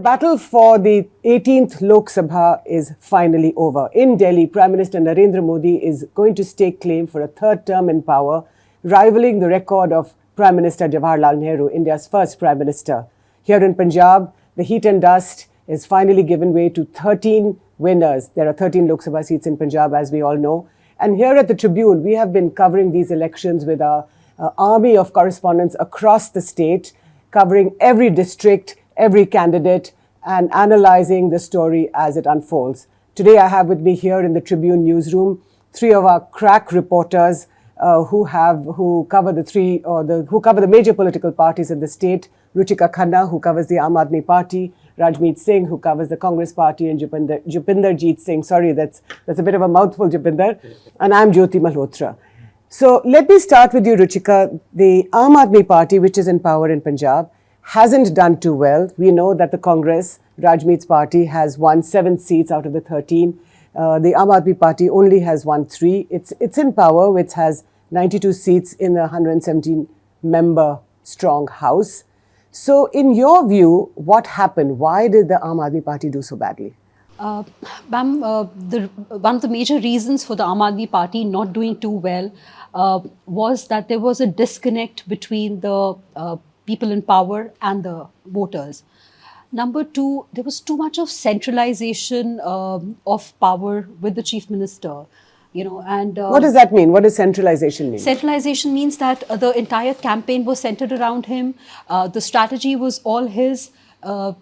battle for the 18th Lok Sabha is finally over. In Delhi, Prime Minister Narendra Modi is going to stake claim for a third term in power, rivaling the record of Prime Minister Jawaharlal Nehru, India's first Prime Minister. Here in Punjab, the heat and dust is finally given way to 13 winners. There are 13 Lok Sabha seats in Punjab, as we all know. And here at the Tribune, we have been covering these elections with our army of correspondents across the state, covering every district, every candidate, and analysing the story as it unfolds. Today I have with me here in the Tribune newsroom three of our crack reporters who cover the major political parties in the state. Ruchika Khanna, who covers the Aam Aadmi Party, Rajmeet Singh, who covers the Congress Party, and Jupinderjit Singh. Sorry, that's a bit of a mouthful, Jupinder. And I'm Jyoti Malhotra. So let me start with you, Ruchika. The Aam Aadmi Party, which is in power in Punjab, hasn't done too well. We know that the Congress, Rajmeet's party, has won 7 seats out of the 13. The Aam Aadmi Party only has won 3. It's in power, which has 92 seats in the 117-member strong house. So in your view, what happened? Why did the Aam Aadmi Party do so badly? Ma'am, one of the major reasons for the Aam Aadmi Party not doing too well was that there was a disconnect between the people in power and the voters. Number 2, there was too much of centralization of power with the chief minister. And what does that mean? What does centralization mean? Centralization means that the entire campaign was centered around him. The strategy was all his. The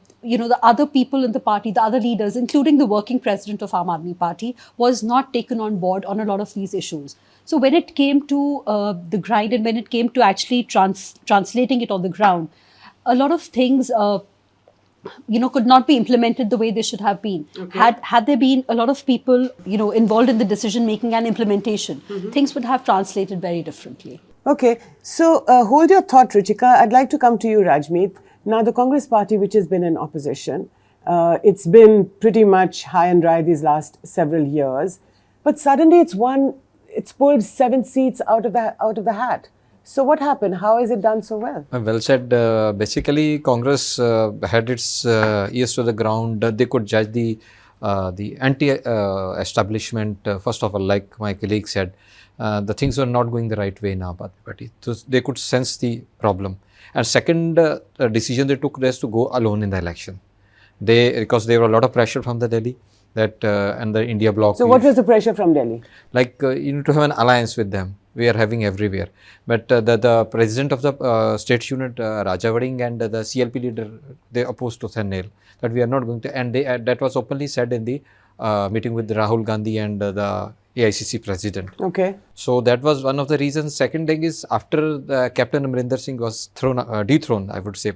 other people in the party, the other leaders, including the working president of Aam Aadmi Party, was not taken on board on a lot of these issues. So when it came to the grind and when it came to actually translating it on the ground, a lot of things could not be implemented the way they should have been. Okay. Had there been a lot of people, involved in the decision making and implementation, things would have translated very differently. Okay, so hold your thought, Ruchika. I'd like to come to you, Rajmeet. Now, the Congress Party, which has been in opposition, it's been pretty much high and dry these last several years, but suddenly it's pulled 7 seats out of the hat. So what happened? How is it done so well? Well said. Basically, Congress had its ears to the ground. They could judge the anti-establishment. First of all, like my colleague said, the things were not going the right way in Aam Aadmi Party. So they could sense the problem. And second decision they took was to go alone in the election. Because there were a lot of pressure from the Delhi and the India bloc. So what was the pressure from Delhi? Like you need to have an alliance with them. We are having everywhere. But the president of the state unit, Rajawarding, and the CLP leader, they opposed tooth and nail that we are not going to. And that was openly said in the meeting with Rahul Gandhi and the AICC president. Okay. So that was one of the reasons. Second thing is after the Captain Amrinder Singh was dethroned, I would say,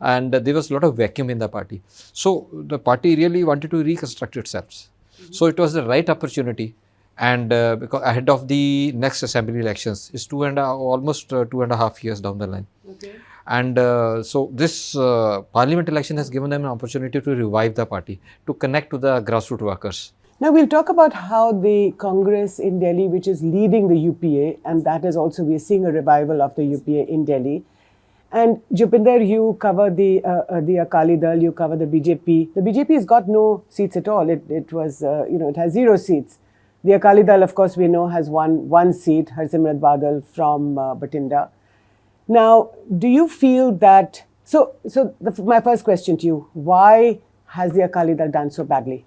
and there was a lot of vacuum in the party. So the party really wanted to reconstruct itself. So it was the right opportunity. And because ahead of the next assembly elections, it's almost 2.5 years down the line. Okay. And so this parliament election has given them an opportunity to revive the party, to connect to the grassroots workers. Now we'll talk about how the Congress in Delhi, which is leading the UPA, and that is also, we are seeing a revival of the UPA in Delhi. And Jupinder, you cover the Akali Dal, you cover the BJP. The BJP has got no seats at all. It has 0 seats. The Akali Dal, of course, we know has won 1 seat, Harsimrat Badal from Batinda. Now, do you feel that... my first question to you, why has the Akali Dal done so badly?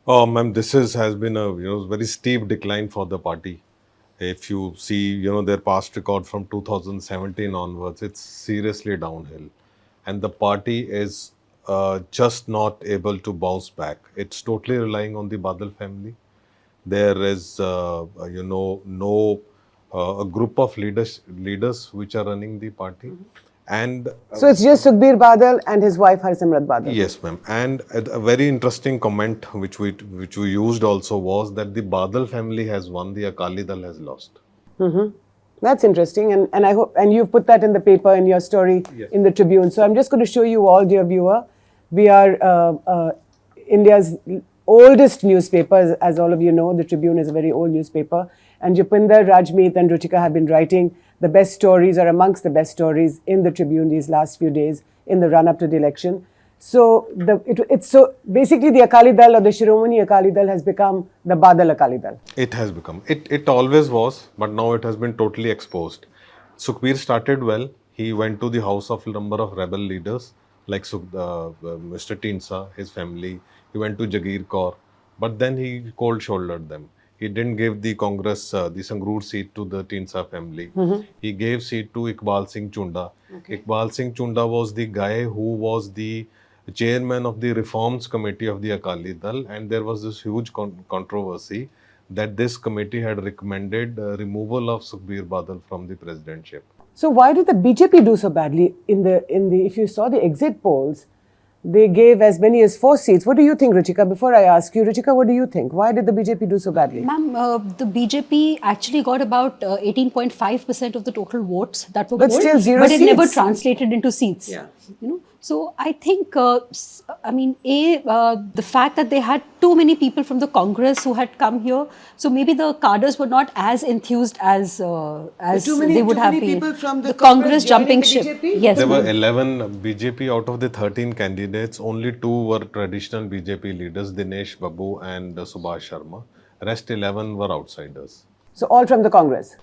Ma'am, this has been a very steep decline for the party. If you see their past record from 2017 onwards, it's seriously downhill, and the party is just not able to bounce back. It's totally relying on the Badal family. There is a group of leaders which are running the party. And so it's just Sukhbir Badal and his wife Harsimrat Badal. Yes, ma'am. And a very interesting comment which we used also was that the Badal family has won, the Akali Dal has lost. That's interesting, and I hope, and you've put that in the paper in your story. Yes. In the Tribune. So I'm just going to show you all, dear viewer. We are India's oldest newspaper, as all of you know. The Tribune is a very old newspaper, and Jupinder, Rajmeet, and Ruchika have been writing the best stories, or amongst the best stories, in the Tribune these last few days in the run-up to the election. So it's so basically the Akali Dal or the Shiromani Akali Dal has become the Badal Akali Dal. It has become. It always was, but now it has been totally exposed. Sukhbir started well. He went to the house of a number of rebel leaders like Mr. Tinsa, his family. He went to Jagir Kaur, but then he cold-shouldered them. He didn't give the Congress, the Sangrur seat to the Tinsa family. He gave seat to Iqbal Singh Chunda. Iqbal Singh Chunda was the guy who was the chairman of the reforms committee of the Akali Dal, and there was this huge controversy that this committee had recommended removal of Sukhbir Badal from the presidentship. So why did the BJP do so badly in the if you saw the exit polls, they gave as many as 4 seats. What do you think, Ruchika? Before I ask you, Ruchika, what do you think? Why did the BJP do so badly? Ma'am, the BJP actually got about 18.5% of the total votes that were But polled, still 0 but it seats. never translated into seats. Yeah. You know, so I think, the fact that they had too many people from the Congress who had come here, so maybe the cadres were not as enthused as they would have been. the Congress jumping the ship. BJP? Yes, There were ma'am. 11 BJP out of the 13 candidates. Only 2 were traditional BJP leaders, Dinesh Babu and Subhash Sharma. Rest 11 were outsiders, So all from the Congress.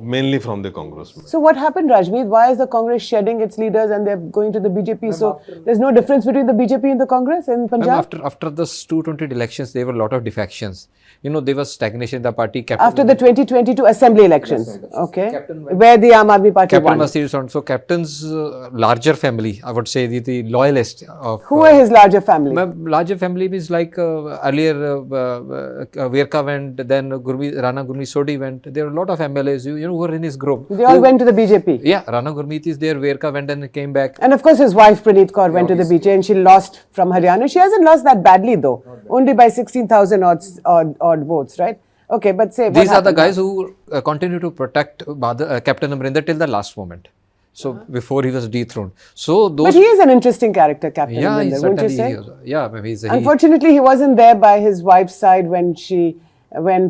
mainly from the Congress. So what happened, Rajmeet? Why is the Congress shedding its leaders and they're going to the BJP? So there's no difference between the BJP and the Congress in Punjab? After the 220 elections, there were a lot of defections. You know, there was stagnation in the party. After the 2022 assembly elections, okay, Captain where the Aam Aadmi Party Captain won. was serious on. So Captain's larger family, I would say the loyalist of. Who were his larger family? Larger family means like earlier Verka went, then Rana Gurmeet Sodhi went. There are a lot of MLAs who were in his group. They all went to the BJP. Yeah, Rana Gurmeet is there. Verka went and came back. And of course, his wife Praneeth Kaur went to the BJP and she lost from Haryana. She hasn't lost that badly though, only by 16,000 odd votes, right? Okay, but say These are the happened? guys who continue to protect Captain Amrinder till the last moment. So before he was dethroned. So those. But he is an interesting character, Captain Yeah, Amrinder, wouldn't you say? Maybe he's Unfortunately, he wasn't there by his wife's side when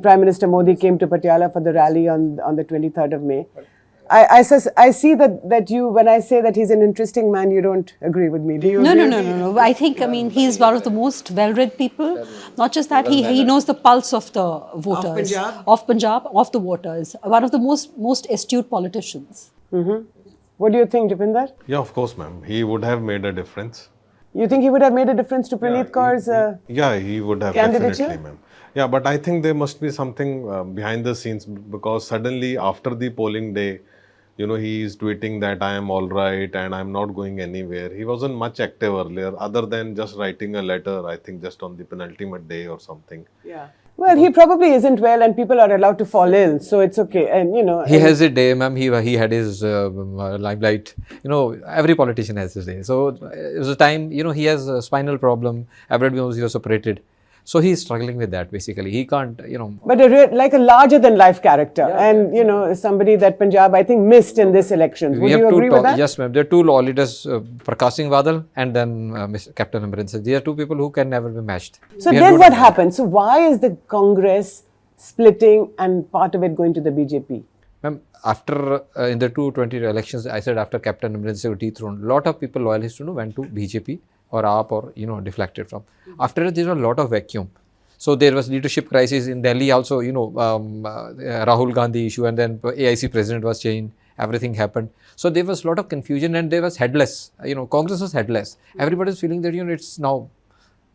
Prime Minister Modi came to Patiala for the rally on the 23rd of May. I see that you, when I say that he's an interesting man, you don't agree with me, do you? No. I think, he's one of the most well-read people. Not just that, he knows the pulse of the voters. Of Punjab, of the voters. One of the most astute politicians. What do you think, Jupinder? Yeah, of course, ma'am. He would have made a difference. You think he would have made a difference to Praneeth Kaur's Yeah, he would have candidature? definitely, ma'am. Yeah, but I think there must be something behind the scenes, because suddenly after the polling day, he is tweeting that I am all right and I'm not going anywhere. He wasn't much active earlier, other than just writing a letter, I think just on the penultimate day or something. Yeah. Well, he probably isn't well and people are allowed to fall ill, so it's okay. And, He has a day, ma'am. He had his limelight. Every politician has his day. So it was a time, he has a spinal problem. Everybody knows he was operated. So he is struggling with that basically. He can't, But like a larger than life character and, somebody that Punjab, I think, missed in this election. Would you agree with that? Yes, ma'am. There are 2 law leaders, Prakash Singh Badal and then Captain Amrinder. These are 2 people who can never be matched. So then what happened? So why is the Congress splitting and part of it going to the BJP? Ma'am, after in the 220 elections, I said after Captain Amrinder was dethroned, a lot of people loyalists went to BJP or AAP or deflected from. After that, there was a lot of vacuum. So there was leadership crisis in Delhi also, Rahul Gandhi issue, and then AIC president was changed. Everything happened. So there was a lot of confusion and there was headless. Congress was headless. Everybody was feeling that, it's now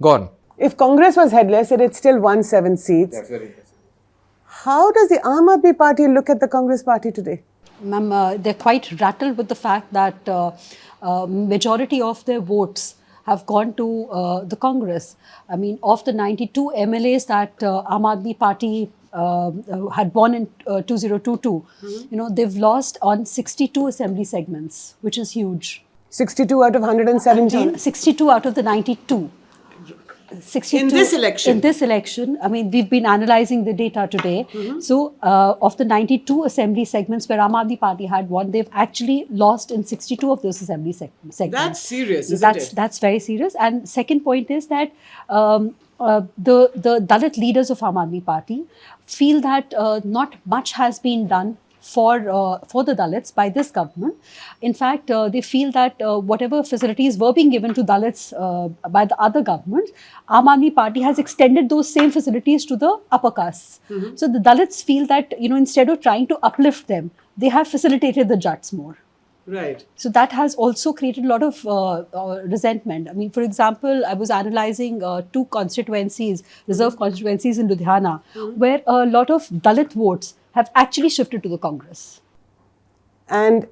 gone. If Congress was headless, it had still won 7 seats. That's very interesting. How does the Aam Aadmi Party look at the Congress party today? Ma'am, they're quite rattled with the fact that majority of their votes have gone to the Congress. Of the 92 MLAs that Aam Aadmi Party had won in 2022, they've lost on 62 assembly segments, which is huge. 62 out of 117? 62 out of the 92. 62, In this election? In this election. We've been analysing the data today. So, of the 92 assembly segments where Aam Aadmi Party had won, they've actually lost in 62 of those assembly segments. That's serious, isn't it? That's very serious. And second point is that the Dalit leaders of Aam Aadmi Party feel that not much has been done for the Dalits by this government. In fact, they feel that whatever facilities were being given to Dalits by the other governments, Aam Aadmi Party has extended those same facilities to the upper castes. So the Dalits feel that, instead of trying to uplift them, they have facilitated the Jats more. Right. So that has also created a lot of resentment. I mean, for example, I was analysing two constituencies, reserve constituencies in Ludhiana, where a lot of Dalit votes have actually shifted to the Congress. And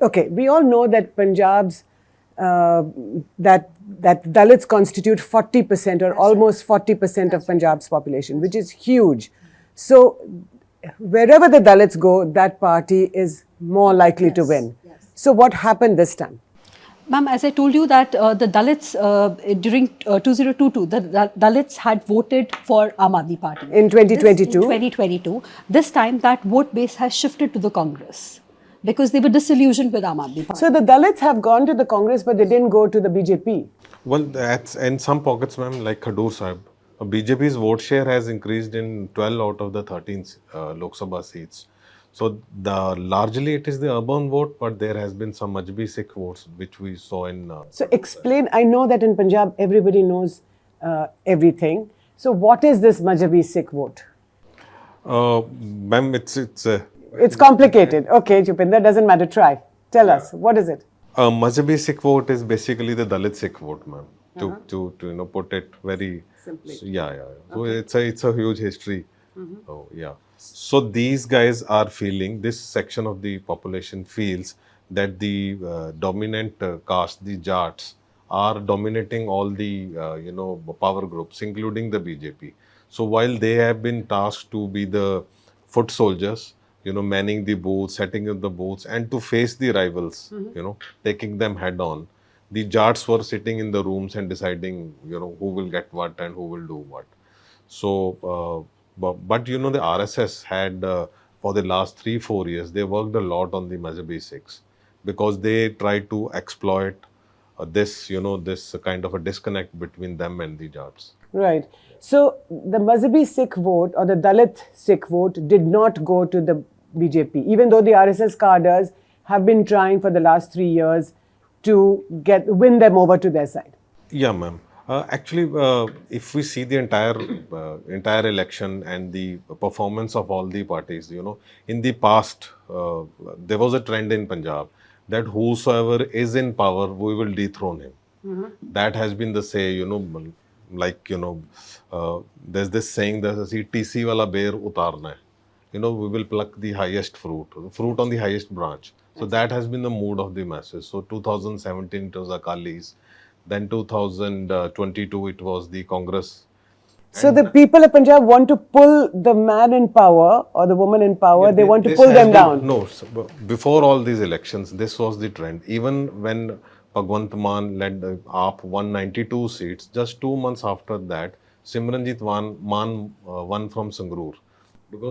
okay, we all know that Punjab's that Dalits constitute 40% or almost 40% of Punjab's population, which is huge. So wherever the Dalits go, that party is more likely to win. So what happened this time? Ma'am, as I told you that the Dalits during 2022, the Dalits had voted for Aam Aadmi Party. In 2022? In 2022. This time that vote base has shifted to the Congress because they were disillusioned with Aam Aadmi Party. So the Dalits have gone to the Congress, but they didn't go to the BJP. Well, that's in some pockets, ma'am, like Khadur Sahib, BJP's vote share has increased in 12 out of the 13 Lok Sabha seats. So largely it is the urban vote, but there has been some Majbi Sikh votes which we saw in. So explain. I know that in Punjab everybody knows everything. So what is this Majbi Sikh vote? Ma'am, It's complicated. Okay, Jupinder, doesn't matter. Try. Tell us, what is it? Majbi Sikh vote is basically the Dalit Sikh vote, ma'am. To put it very simply. So it's a huge history. Oh, yeah. So these guys are feeling, this section of the population feels that the dominant caste, the Jats, are dominating all the power groups, including the BJP. So while they have been tasked to be the foot soldiers, manning the booths, setting up the booths, and to face the rivals, taking them head on, the Jats were sitting in the rooms and deciding, who will get what and who will do what. So, but the RSS had, for the last 3-4 years, they worked a lot on the Mazhabi Sikhs because they tried to exploit this kind of a disconnect between them and the Jats. Right. So the Mazhabi Sikh vote or the Dalit Sikh vote did not go to the BJP, even though the RSS cadres have been trying for the last 3 years to win them over to their side. Yeah, ma'am. Actually, if we see the entire election and the performance of all the parties, in the past, there was a trend in Punjab that whosoever is in power, we will dethrone him. That has been the say, there's this saying that TC wala bear utarna hai. We will pluck the highest fruit on the highest branch. So that has been the mood of the masses. So 2017 it was Akalis. Then 2022, it was the Congress. So the people of Punjab want to pull the man in power or the woman in power, they want to pull them down. No, before all these elections, this was the trend. Even when Bhagwant Mann led AAP 192 seats, just 2 months after that, Simranjit Mann won from Sangrur.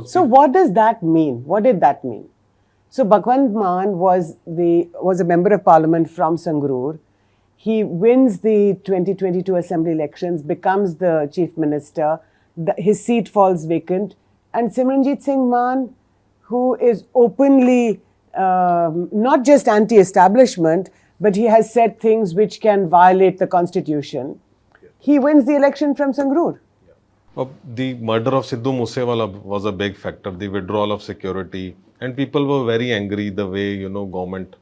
So what does that mean? What did that mean? So Bhagwant Mann was a member of parliament from Sangrur. He wins the 2022 assembly elections, becomes the chief minister, his seat falls vacant, and Simranjit Singh Mann, who is openly not just anti-establishment, but he has said things which can violate the constitution, he wins the election from Sangrur. The murder of Sidhu Moosewala was a big factor, the withdrawal of security, and people were very angry the way, government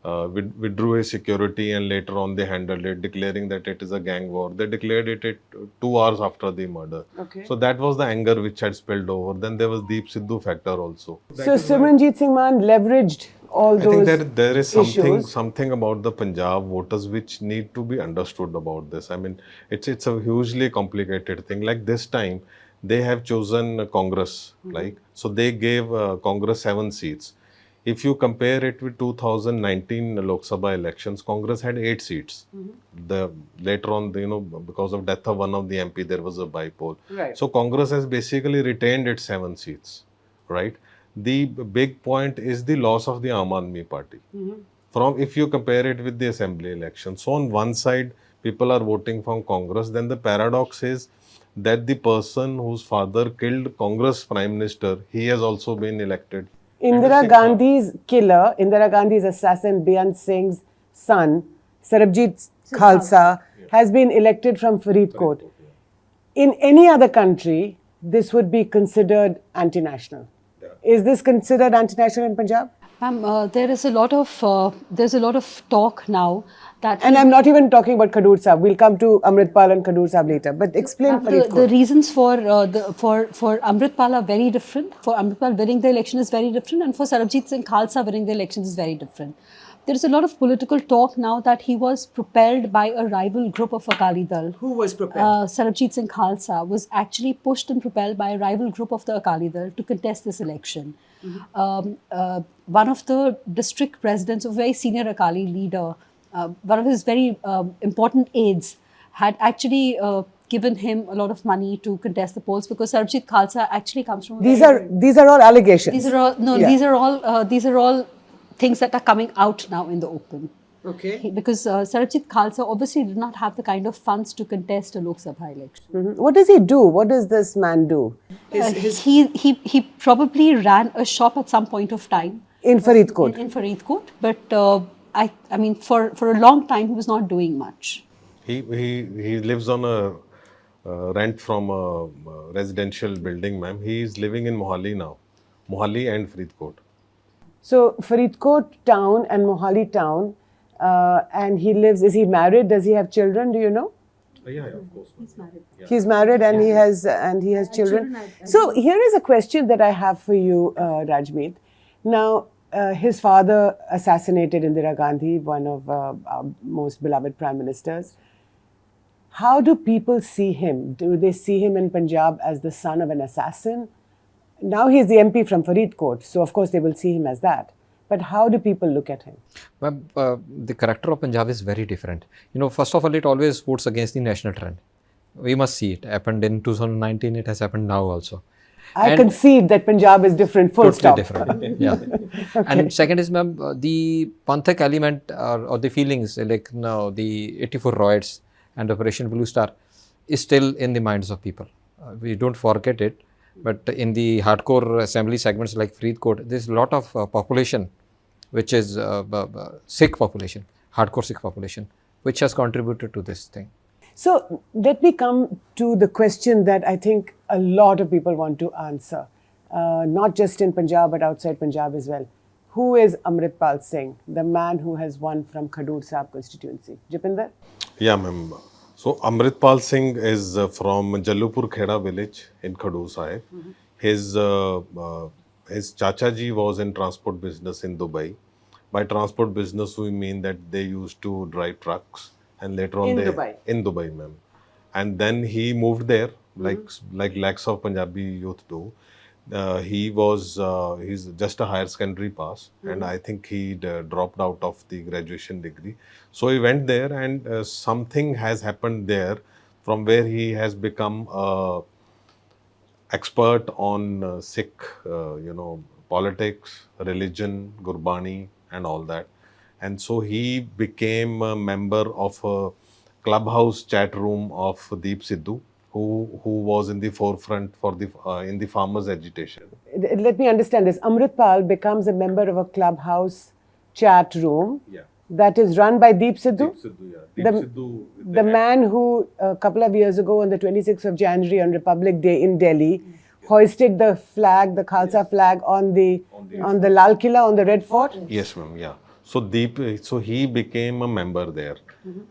withdrew his security and later on they handled it, declaring that it is a gang war. They declared it 2 hours after the murder. Okay. So that was the anger which had spilled over. Then there was Deep Sidhu factor also. So Simranjit Singh Mann leveraged all those I think there is issues. something about the Punjab voters which need to be understood about this. I mean, it's a hugely complicated thing. Like this time, they have chosen Congress, so they gave Congress 7 seats. If you compare it with 2019 Lok Sabha elections, Congress had 8 seats. Later on, because of death of one of the MP, there was a bypoll. Right. So Congress has basically retained its 7 seats, right? The big point is the loss of the Aam Aadmi Party. If you compare it with the assembly election. So on one side, people are voting from Congress. Then the paradox is that the person whose father killed Congress Prime Minister, he has also been elected. Indira Gandhi's killer, Indira Gandhi's assassin, Beyant Singh's son, Sarabjit Khalsa, has been elected from Faridkot. In any other country, this would be considered anti-national. Is this considered anti-national in Punjab? Ma'am, there's a lot of talk now that. And I'm not even talking about Khadur Sahib. We'll come to Amritpal and Khadur Sahib later. But explain Faridkot. The reasons for Amritpal are very different. For Amritpal winning the election is very different, and for Sarabjit Singh Khalsa winning the election is very different. There is a lot of political talk now that he was propelled by a rival group of Akali Dal. Who was propelled? Sarabjit Singh Khalsa was actually pushed and propelled by a rival group of the Akali Dal to contest this election. One of the district presidents, a very senior Akali leader, one of his very important aides, had actually given him a lot of money to contest the polls because Sarabjit Khalsa actually comes from. These are all allegations. These are all things that are coming out now in the open. Okay. Because Sarabjit Khalsa obviously did not have the kind of funds to contest a Lok Sabha election. What does he do? What does this man do? He probably ran a shop at some point of time. In Faridkot? In Faridkot. But I mean, for a long time, he was not doing much. He lives on a rent from a residential building, ma'am. He is living in Mohali now. Mohali and Faridkot. So Faridkot town and Mohali town, and he lives, is he married? Does he have children? Do you know? Yeah, of course. He's married. Yeah. He's married and he has children. So here is a question that I have for you, Rajmeet. Now, his father assassinated Indira Gandhi, one of our most beloved prime ministers. How do people see him? Do they see him in Punjab as the son of an assassin? Now he's the MP from Faridkot, so of course they will see him as that. But how do people look at him? The character of Punjab is very different. First of all, it always votes against the national trend. We must see it. Happened in 2019, it has happened now also. I concede that Punjab is different, full stop. Different, yeah. Okay. And second is, ma'am, the Panthak element or the feelings, like now the 84 riots and Operation Blue Star is still in the minds of people. We don't forget it. But in the hardcore assembly segments like Faridkot, there's a lot of population, which is Sikh population, hardcore Sikh population, which has contributed to this thing. So let me come to the question that I think a lot of people want to answer, not just in Punjab but outside Punjab as well. Who is Amritpal Singh, the man who has won from Khadur Sahib constituency? Jupinder? Yeah, ma'am. So Amritpal Singh is from Jallupur Kheda village in Khadur Sahib. His Chachaji was in transport business in Dubai. By transport business, we mean that they used to drive trucks, and later on in Dubai, ma'am. And then he moved there, like lakhs of Punjabi youth do. He's just a higher secondary pass, and I think he dropped out of the graduation degree. So he went there, and something has happened there, from where he has become expert on Sikh, politics, religion, Gurbani, and all that. And so he became a member of a clubhouse chat room of Deep Sidhu, who was in the forefront for in the farmers' agitation. Let me understand this. Amritpal becomes a member of a clubhouse chat room that is run by Deep Sidhu? Deep Sidhu, yeah. Deep Sidhu, the man who a couple of years ago on the 26th of January on Republic Day in Delhi hoisted the flag, the Khalsa flag on the Lal Killa, on the Red Fort? Yes, ma'am, yeah. So he became a member there.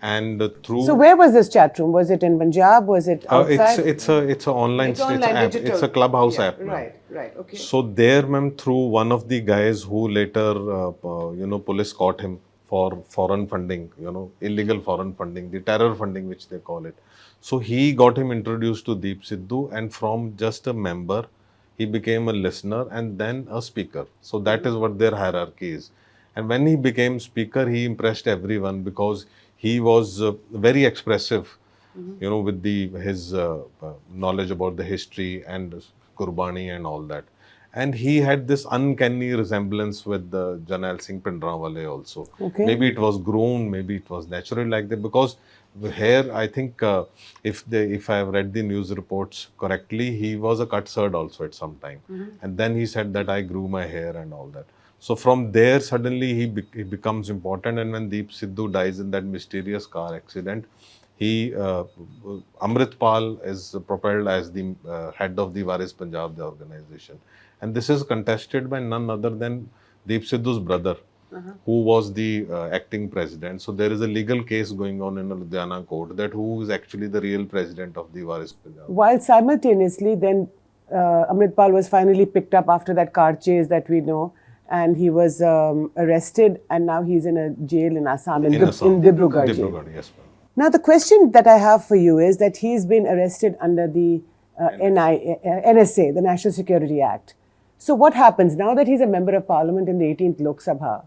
And through... So where was this chat room? Was it in Punjab? Was it outside? It's an online app. Digital. It's a clubhouse app. Right, okay. So there, ma'am, through one of the guys who later, police caught him for foreign funding, illegal foreign funding, the terror funding, which they call it. So he got him introduced to Deep Sidhu, and from just a member, he became a listener and then a speaker. So that is what their hierarchy is. And when he became speaker, he impressed everyone because he was very expressive, with his knowledge about the history and Gurbani and all that. And he had this uncanny resemblance with the Jarnail Singh Pindrawale also. Okay. Maybe it was grown, maybe it was natural like that, because here I think if I have read the news reports correctly, he was a cutthroat also at some time, and then he said that I grew my hair and all that. So from there suddenly he becomes important, and when Deep Sidhu dies in that mysterious car accident, he Amritpal is propelled as the head of the Waris Punjab, the organization, and this is contested by none other than Deep Sidhu's brother, who was the acting president. So there is a legal case going on in a Ludhiana court that who is actually the real president of the Waris Punjab. While simultaneously, then Amritpal was finally picked up after that car chase that we know, and he was arrested, and now he's in a jail in Assam, in Dibrugarh jail. Dibrugarh, yes, ma'am. Now, the question that I have for you is that he's been arrested under the NSA, the National Security Act. So what happens now that he's a member of parliament in the 18th Lok Sabha?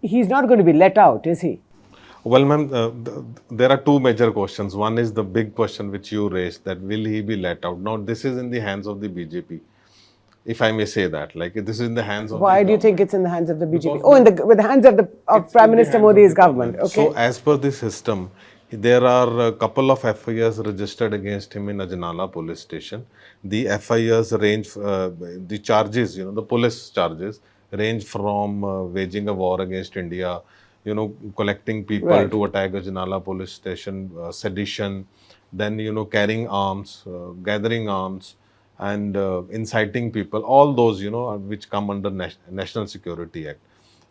He's not going to be let out, is he? Well, ma'am, there are two major questions. One is the big question which you raised, that will he be let out? Now, this is in the hands of the BJP, if I may say that. Like, this is in the hands of Why do you think it's in the hands of the BJP? With the hands of Prime Minister Modi's government. Okay. So, as per the system, there are a couple of FIRs registered against him in Ajnala police station. The FIRs range, the charges, the police charges range from waging a war against India, collecting people to attack Ajnala police station, sedition, then, carrying arms, gathering arms, and inciting people, all those, which come under National Security Act.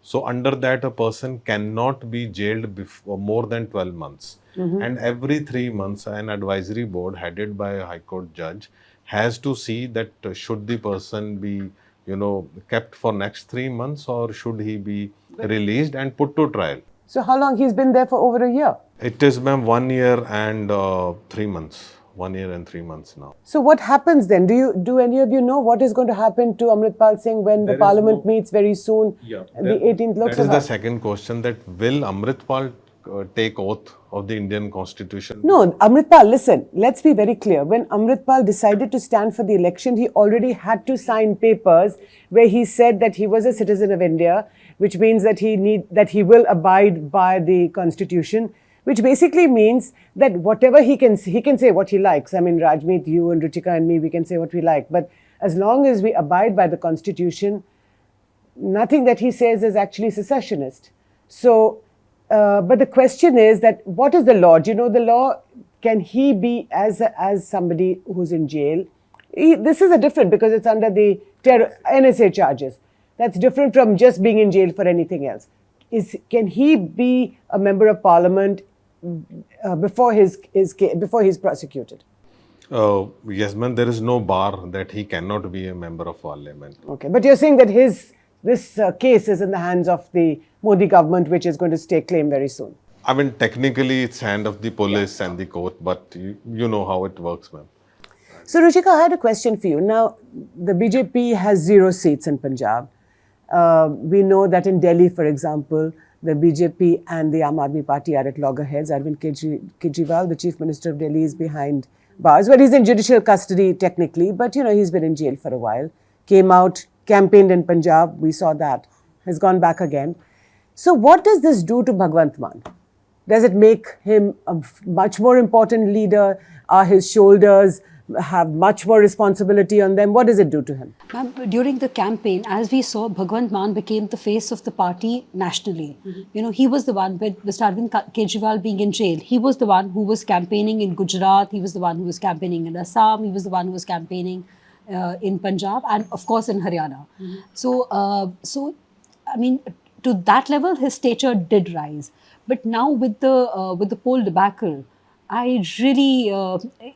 So under that, a person cannot be jailed before more than 12 months. And every 3 months, an advisory board headed by a High Court judge has to see that should the person be, kept for next 3 months, or should he be released and put to trial. So how long? He's been there for over a year? It is, ma'am, 1 year and 3 months. 1 year and 3 months now. So what happens then? Do any of you know what is going to happen to Amritpal Singh when the parliament meets very soon? The 18th Lok Sabha. That is the second question, that will Amritpal take oath of the Indian Constitution? No, Amritpal, listen, let's be very clear. When Amritpal decided to stand for the election, he already had to sign papers where he said that he was a citizen of India, which means that he will abide by the Constitution, which basically means that whatever he can say what he likes. I mean, Rajmeet, you and Ruchika and me, we can say what we like. But as long as we abide by the Constitution, nothing that he says is actually secessionist. So, but the question is that what is the law? Do you know the law? Can he be as somebody who's in jail? This is a different, because it's under the NSA charges. That's different from just being in jail for anything else. Can he be a member of parliament before he's prosecuted? Yes, ma'am. There is no bar that he cannot be a member of parliament. Okay, but you're saying that this case is in the hands of the Modi government, which is going to stake claim very soon. I mean, technically it's hand of the police and the court, but you know how it works, ma'am. So, Ruchika, I had a question for you. Now, the BJP has 0 seats in Punjab. We know that in Delhi, for example, the BJP and the Aam Aadmi Party are at loggerheads. Arvind Kejriwal, the Chief Minister of Delhi, is behind bars. Well, he's in judicial custody technically, but he's been in jail for a while. Came out, campaigned in Punjab, we saw that. Has gone back again. So what does this do to Bhagwant Mann? Does it make him a much more important leader? Are his shoulders have much more responsibility on them? What does it do to him? Ma'am, during the campaign, as we saw, Bhagwant Mann became the face of the party nationally. He was the one, with Mr. Arvind Kejriwal being in jail, he was the one who was campaigning in Gujarat, he was the one who was campaigning in Assam, he was the one who was campaigning in Punjab, and of course in Haryana. So I mean, to that level, his stature did rise. But now with the poll debacle, I really,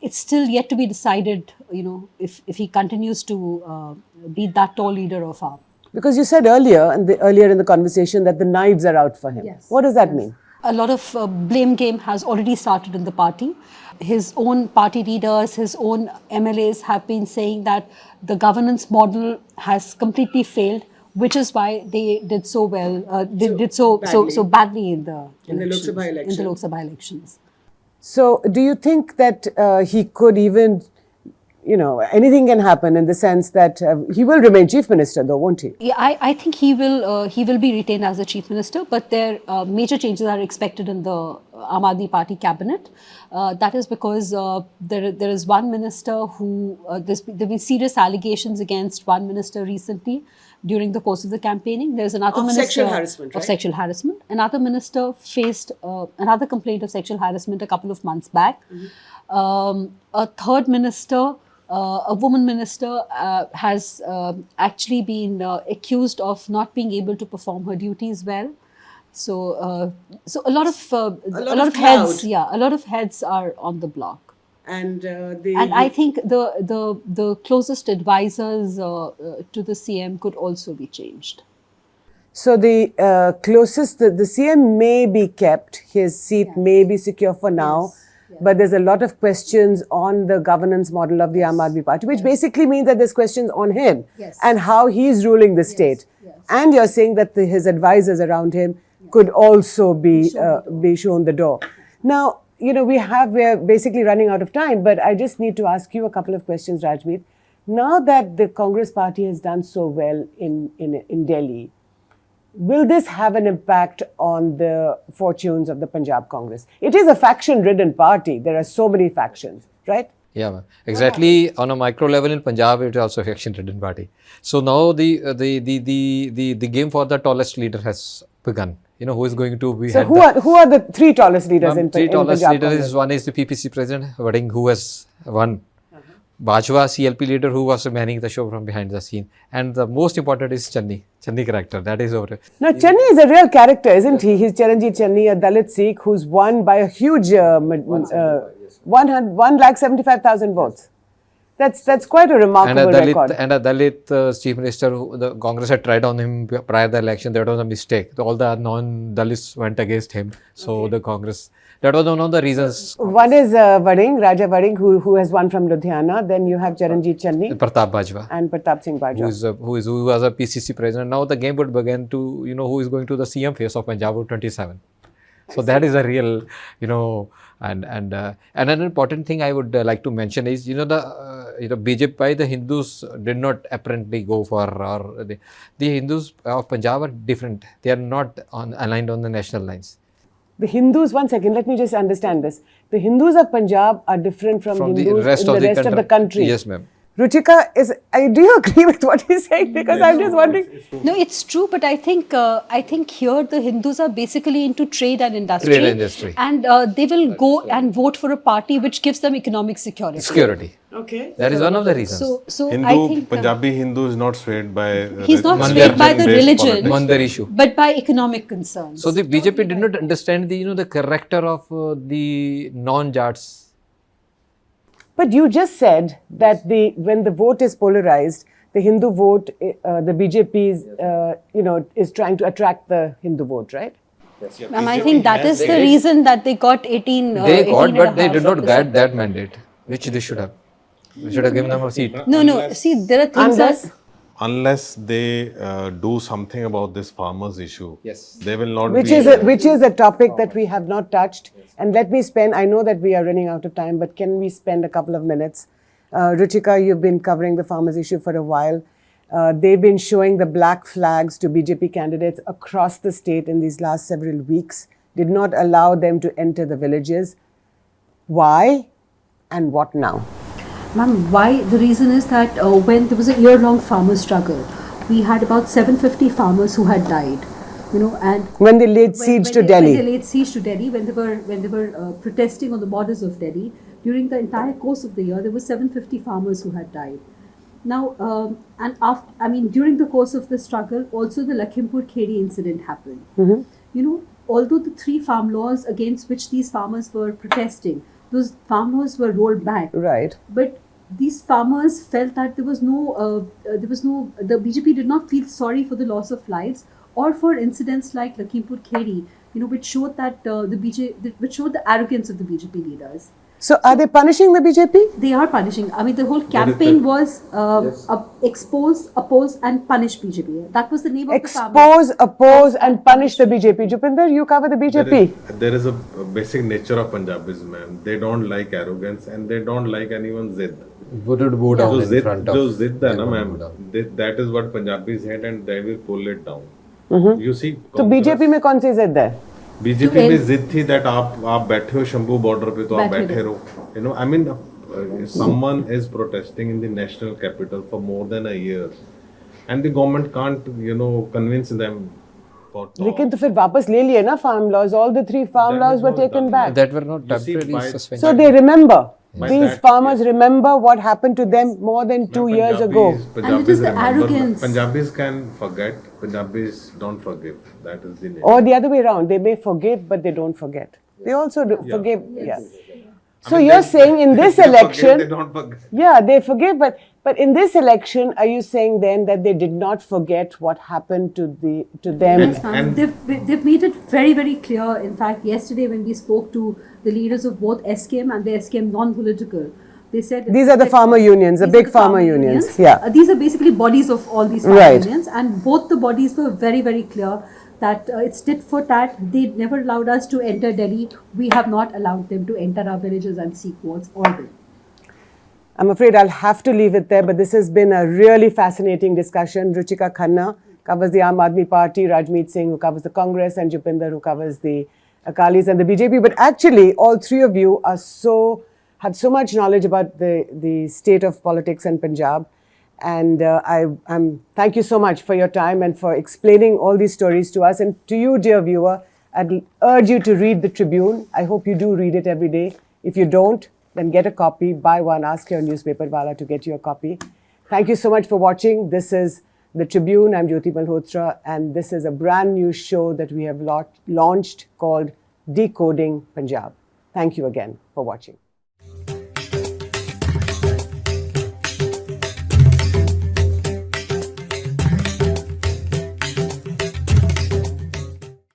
it's still yet to be decided, if he continues to be that tall leader of AAP. Because you said earlier in the conversation that the knives are out for him. Yes. What does that mean? A lot of blame game has already started in the party. His own party leaders, his own MLAs have been saying that the governance model has completely failed, which is why they did so well, did so badly in the Lok Sabha elections. So, do you think that he could even anything can happen in the sense that he will remain chief minister, though, won't he? Yeah, I think he will be retained as the chief minister, but there major changes are expected in the Aam Aadmi Party cabinet. That is because there is one minister who there's been serious allegations against one minister recently during the course of the campaigning. There's another Of minister sexual harassment, of right? sexual harassment. Another minister faced another complaint of sexual harassment a couple of months back. A third minister, a woman minister, has actually been accused of not being able to perform her duties well. So a lot of heads, a lot of heads are on the block. And I think the closest advisors to the CM could also be changed. So the closest, the CM may be kept, his seat may be secure for now, but there's a lot of questions on the governance model of the Aam Aadmi Party, which basically means that there's questions on him and how he's ruling the state. And you're saying that his advisors around him could also be shown the door. Now, we're basically running out of time, but I just need to ask you a couple of questions, Rajmeet. Now that the Congress party has done so well in Delhi, will this have an impact on the fortunes of the Punjab Congress? It is a faction-ridden party. There are so many factions, right? Yeah, ma'am. Exactly. On a micro level in Punjab, it is also a faction-ridden party. So now the game for the tallest leader has begun. Who is going to be? So who are the three tallest leaders in Punjab? Three tallest leaders. One is the PPC president, Vading, who has won. Bajwa, CLP leader, who was manning the show from behind the scene. And the most important is Channi character. That is over. Now, Channi is a real character, isn't he? He's Charanjit Channi, a Dalit Sikh who's won by a huge 175,000 votes. That's quite a remarkable record. And a Dalit chief minister, the Congress had tried on him prior to the election. That was a mistake. All the non-Dalits went against him. So the Congress, that was one of the reasons. One is Vading, Raja Vading, who has won from Ludhiana. Then you have Charanjit Channi. Pratap Bajwa. And Pratap Singh Bajwa. Who was a PCC president. Now the game would begin to, who is going to the CM phase of Punjab 27. So that is a real, and another important thing I would like to mention is, the BJP, the Hindus did not apparently go for, or the Hindus of Punjab are different. They are not aligned on the national lines. The Hindus, one second, let me just understand this. The Hindus of Punjab are different from Hindus in the rest of the country. Yes, ma'am. Ruchika, do you agree with what he's saying? Because I'm just wondering. No, it's true, but I think here the Hindus are basically into trade and industry. And they will go and vote for a party which gives them economic security. Okay. That is one of the reasons. So I think Punjabi Hindu is not swayed by he's not swayed by the religion, Mandar issue, but by economic concerns. So the BJP did not understand the character of the non-Jats. But you just said that when the vote is polarized, the Hindu vote, the BJP is trying to attract the Hindu vote, right? Yes. I think that is the reason that they got 18. They got, but they did not get that mandate, which they should have. We should have given them a seat. No. See, there are things unless they do something about this farmers issue, they will not which is a topic that we have not touched. And let me spend, I know that we are running out of time, but can we spend a couple of minutes? Ruchika, you've been covering the farmers issue for a while. They've been showing the black flags to BJP candidates across the state in these last several weeks, did not allow them to enter the villages. Why and what now? Ma'am, why? The reason is that when there was a year-long farmer struggle, we had about 750 farmers who had died. And when they laid siege to Delhi. When they laid siege to Delhi, when they were protesting on the borders of Delhi, during the entire course of the year, there were 750 farmers who had died. Now, during the course of the struggle, also the Lakhimpur Kheri incident happened. Mm-hmm. Although the 3 farm laws against which these farmers were protesting, those farm laws were rolled back. Right. But these farmers felt that the BJP did not feel sorry for the loss of lives or for incidents like Lakhimpur Kheri, which showed that which showed the arrogance of the BJP leaders. So are they punishing the BJP? They are punishing. I mean, the whole campaign was expose, oppose, and punish BJP. That was the name of the campaign. Expose, oppose, and punish the BJP. Jupinder, you cover the BJP. There is a basic nature of Punjabis, ma'am. They don't like arrogance and they don't like anyone's zid. Would bow down in front of. जो जिद है ना ma'am, that is what Punjabis hate and they will pull it down. You see. तो BJP में कौन सी जिद है? BJP में जिद थी that आप बैठे हो शंभू बॉर्डर पे तो आप बैठे रहो. You know, I mean, someone is protesting in the national capital for more than a year, and the government can't, you know, convince them. लेकिन तो फिर वापस ले लिए ना farm laws. All the 3 farm laws were taken back. That were not temporarily suspended. So they remember. These farmers remember what happened to them more than 2 years ago. And it is the arrogance. Punjabis can forget. Punjabis don't forgive. That is the name. Or the other way around. They may forgive, but they don't forget. They also forgive. Yeah. So you're saying in this election, they don't forget. Yeah, they forgive, but in this election, are you saying then that they did not forget what happened to them? Yes, ma'am. They've made it very, very clear. In fact, yesterday when we spoke to the leaders of both SKM and the SKM non-political, they said these are the farmer unions, the big farmer unions. Yeah, these are basically bodies of all these farmer unions, and both the bodies were very, very clear that it's tit for tat. They never allowed us to enter Delhi. We have not allowed them to enter our villages and seek votes or will. I'm afraid I'll have to leave it there, but this has been a really fascinating discussion. Ruchika Khanna covers the Aam Aadmi Party, Rajmeet Singh who covers the Congress, and Jupinder who covers the Akalis and the BJP. But actually, all 3 of you are had so much knowledge about the state of politics in Punjab. And thank you so much for your time and for explaining all these stories to us. And to you, dear viewer, I'd urge you to read the Tribune. I hope you do read it every day. If you don't, then get a copy, buy one, ask your newspaper wala to get you a copy. Thank you so much for watching. This is the Tribune. I'm Jyoti Malhotra, and this is a brand new show that we have launched called Decoding Punjab. Thank you again for watching.